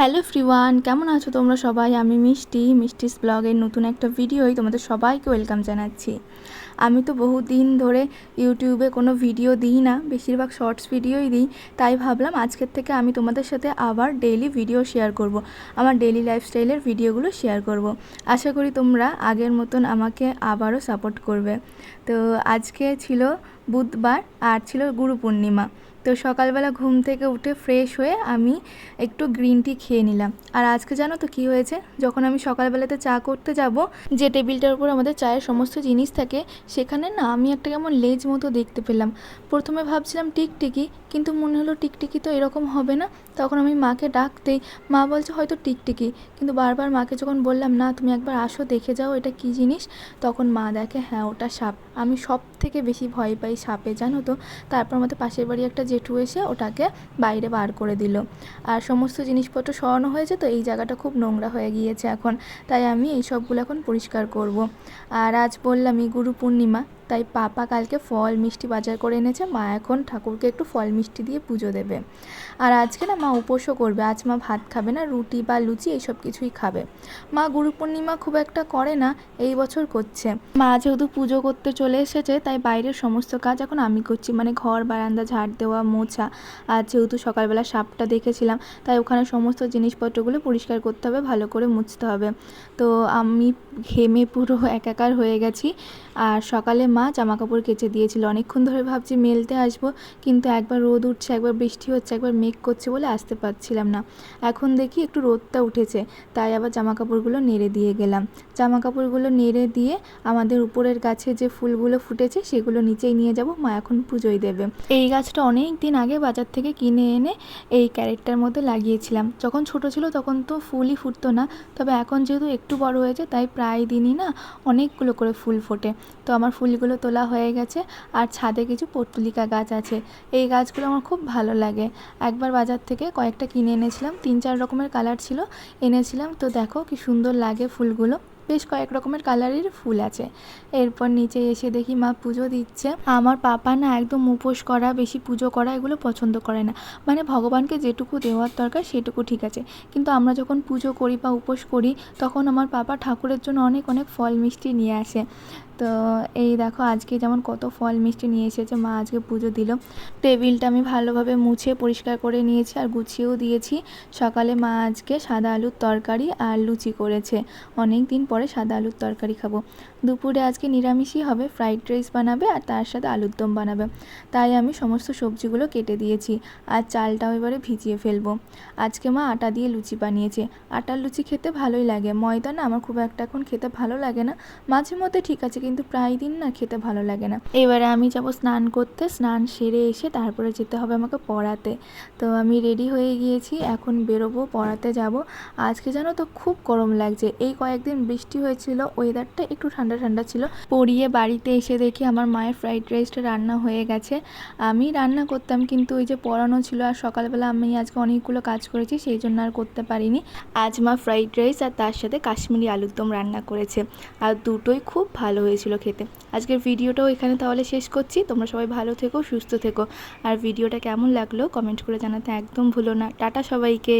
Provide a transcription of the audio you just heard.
Hello everyone, কেমন আছো তোমরা সবাই? আমি মিষ্টিস ব্লগের নতুন একটা ভিডিওই তোমাদের সবাইকে ওয়েলকাম জানাচ্ছি। আমি তো বহুদিন ধরে ইউটিউবে কোনো ভিডিও দিই না, বেশিরভাগ শর্টস ভিডিওই দিই। তাই ভাবলাম আজকের থেকে আমি তোমাদের সাথে আবার ডেইলি ভিডিও শেয়ার করব, আমার ডেইলি লাইফস্টাইলের ভিডিওগুলো শেয়ার করব। আশা করি তোমরা আগের মতন আমাকে আবারও সাপোর্ট করবে। তো আজকে ছিল বুধবার আর ছিল গুরু পূর্ণিমা। তো সকালবেলা ঘুম থেকে উঠে ফ্রেশ হয়ে আমি একটু গ্রিন টি খেয়ে নিলাম। আর আজকে জানো তো কী হয়েছে, যখন আমি সকালবেলাতে চা করতে যাব, যে টেবিলটার উপর আমাদের চায়ের সমস্ত জিনিস থাকে, সেখানে না আমি একটা কেমন লেজ মতো দেখতে পেলাম। প্রথমে ভাবছিলাম টিকটিকি, কিন্তু মনে হলো টিকটিকি তো এরকম হবে না। তখন আমি মাকে ডাকতেই মা বলছে হয়তো টিকটিকি, কিন্তু বারবার মাকে যখন বললাম না তুমি একবার আসো দেখে যাও এটা কী জিনিস, তখন মা দেখে হ্যাঁ ওটা সাপ। আমি সব থেকে বেশি ভয় পাই সাপে, জানো তো। তারপর আমাদের পাশের বাড়ি একটা জেঠু এসে ওটাকে বাইরে বার করে দিল। আর সমস্ত জিনিসপত্র সরানো হয়েছে, তো এই জায়গাটা খুব নোংরা হয়ে গিয়েছে এখন, তাই আমি এই সবগুলো এখন পরিষ্কার করব। আর আজ বললামই গুরু পূর্ণিমা, তাই পাপা কালকে ফল মিষ্টি বাজার করে এনেছে। মা এখন ঠাকুরকে একটু ফল মিষ্টি দিয়ে পুজো দেবে। আর আজকে না মা উপোসও করবে, আজ মা ভাত খাবে না, রুটি বা লুচি এইসব কিছুই খাবে। মা গুরু পূর্ণিমা খুব একটা করে না, এই বছর করছে। মা যেহেতু পুজো করতে চলে এসেছে, তাই বাইরের সমস্ত কাজ এখন আমি করছি, মানে ঘর বারান্দা ঝাড় দেওয়া, মোছা। আর যেহেতু সকালবেলা সাপটা দেখেছিলাম, তাই ওখানে সমস্ত জিনিসপত্রগুলো পরিষ্কার করতে হবে, ভালো করে মুছতে হবে। তো আমি ঘেমে পুরো একাকার হয়ে গেছি। আর সকালে মা জামা কাপড় কেচে দিয়েছিল, অনেকক্ষণ ধরে ভাবছি মেলতে আসবো, কিন্তু একবার রোদ উঠছে, একবার বৃষ্টি হচ্ছে, একবার মেঘ করছে বলে আসতে পারছিলাম না। এখন দেখি একটু রোদটা উঠেছে, তাই আবার জামা কাপড়গুলো নেড়ে দিয়ে গেলাম। জামা কাপড়গুলো নেড়ে দিয়ে আমাদের উপরের গাছে যে ফুলগুলো ফুটেছে সেগুলো নিচেই নিয়ে যাব, মা এখন পুজোই দেবে। এই গাছটা অনেক দিন আগে বাজার থেকে কিনে এনে এই ক্যারেটটার মধ্যে লাগিয়েছিলাম। যখন ছোট ছিল তখন তো ফুলই ফুটতো না, তবে এখন যেহেতু একটু বড় হয়েছে তাই প্রায় দিনই না অনেকগুলো করে ফুল ফোটে। তো আমার ফুলগুলো তোলা হয়ে গেছে। আর ছাদে কিছু পর্তুলিকা গাছ আছে, এই গাছগুলো আমার খুব ভালো লাগে। একবার বাজার থেকে কয়েকটা কিনে এনেছিলাম, 3-4 রকমের কালার ছিল, এনেছিলাম। তো দেখো কি সুন্দর লাগে ফুলগুলো, বেশ কয়েক রকমের কালারের ফুল আছে। এরপর নিচে এসে দেখি মা পুজো দিচ্ছে। আমার পাপা না একদম উপোস করা, বেশি পুজো করা এগুলো পছন্দ করে না। মানে ভগবানকে যেটুকু দেওয়ার দরকার সেটুকু ঠিক আছে, কিন্তু আমরা যখন পুজো করি বা উপোস করি, তখন আমার পাপা ঠাকুরের জন্য অনেক অনেক ফল মিষ্টি নিয়ে আসে। তো এই দেখো আজকে যেমন কত ফল মিষ্টি নিয়ে এসেছে, মা আজকে পুজো দিল। টেবিলটা আমি ভালোভাবে মুছে পরিষ্কার করে নিয়েছি আর গুছিয়েও দিয়েছি। সকালে মা আজকে সাদা আলুর তরকারি আর লুচি করেছে, অনেক দিন পরে সাদা আলুর তরকারি খাবো। দুপুরে আজকে নিরামিষই হবে, ফ্রাইড রাইস বানাবে আর তার সাথে আলুর দম বানাবে। তাই আমি সমস্ত সবজিগুলো কেটে দিয়েছি, আর চালটাও এবারে ভিজিয়ে ফেলবো। আজকে মা আটা দিয়ে লুচি বানিয়েছে। আটার লুচি খেতে ভালোই লাগে, ময়দা না আমার খুব একটা এখন খেতে ভালো লাগে না, মাঝে মধ্যে ঠিক আছে, কিন্তু প্রায় দিন না খেতে ভালো লাগে না। এবারে আমি যাব স্নান করতে, স্নান সেরে এসে তারপরে যেতে হবে আমাকে পড়াতে। তো আমি রেডি হয়ে গিয়েছি, এখন বেরোবো, পড়াতে যাব। আজকে জানো তো খুব গরম লাগছে, এই কয়েকদিন বৃষ্টি হয়েছিল, ওয়েদারটা একটু ঠান্ডা ঠান্ডা ছিল। পড়িয়ে বাড়িতে এসে দেখি আমার মায়ের ফ্রাইড রাইসটা রান্না হয়ে গেছে। আমি রান্না করতাম, কিন্তু ওই যে পড়ানো ছিল আর সকালবেলা আমি আজকে অনেকগুলো কাজ করেছি, সেই জন্য আর করতে পারিনি। আজ মা ফ্রাইড রাইস আর তার সাথে কাশ্মীরি আলুর দম রান্না করেছে, আর দুটোই খুব ভালো হয়েছিল খেতে। আজকের ভিডিওটাও এখানে তাহলে শেষ করছি। তোমরা সবাই ভালো থেকো, সুস্থ থেকো, আর ভিডিওটা কেমন লাগলো কমেন্ট করে জানাতে একদম ভুলো না। টাটা সবাইকে।